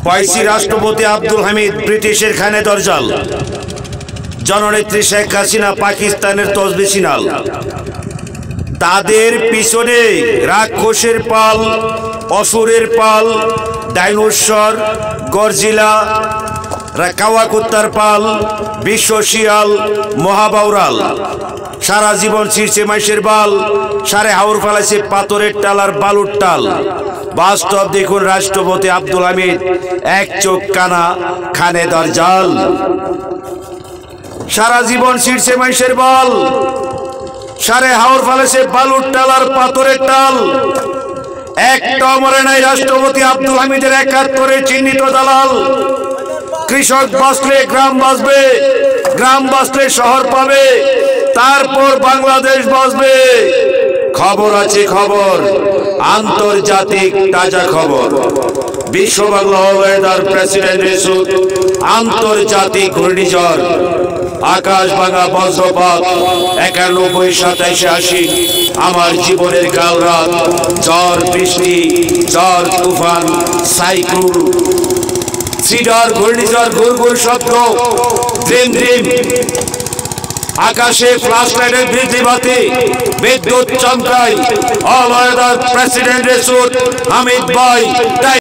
পাইছি রাষ্ট্রপতি আব্দুল হামিদ ব্রিটিশের খানে দরজাল, জননেত্রী শেখ হাসিনা পাকিস্তানের তসবিছিনাল। তাদের পিছনে রাক্ষসের পাল, অসুরের পাল, ডাইনোসর, গরজিলা, কাওয়াকুত্তার পাল, বিশ্ব শিয়াল, মহাবাউরাল। সারা জীবন ছিঁড়ছে মাইশের বাল, সারে হাওর ফেলাইছে পাথরের টাল আর বালুর টাল। বাস্তব দেখুন রাষ্ট্রপতি আব্দুল হামিদ এক চোখ কানা, খানে দরজাল। সারা জীবন ছিঁড়ছে মাইশের বাল, সারে হাওর ফেলেছে বালুর টাল আর পাথরের টাল। একটা মরে নাই রাষ্ট্রপতি আব্দুল হামিদের ৭১-এর চিহ্নিত দালাল। কৃষক বাঁচলে গ্রাম বাঁচবে, গ্রাম বাঁচলে শহর পাবে, তারপর বাংলাদেশ বাঁচবে। খবর আছে খবর, আন্তর্জাতিক তাজা খবর। বিশ্ব বাংলা ওয়েদার প্রেসিডেন্ট ইস্যু, আন্তর্জাতিক ঘূর্ণিঝড়, আকাশ ভাঙা বজ্রপাত, ৯১, ২৭, ৮০। আমার জীবনের কাল রাত, ঝড় বৃষ্টি, ঝড় তুফান, সাইক্লোন, সিডার, ঘূর্ণিঝড়, ঘুরঘুর শব্দ, ড্রিম ড্রিম। আকাশে ফ্লাশ লাইটের বিদ্যুৎবাতি, বিদ্যুৎ চমকায়। All weather president issue, Hamid ভাই।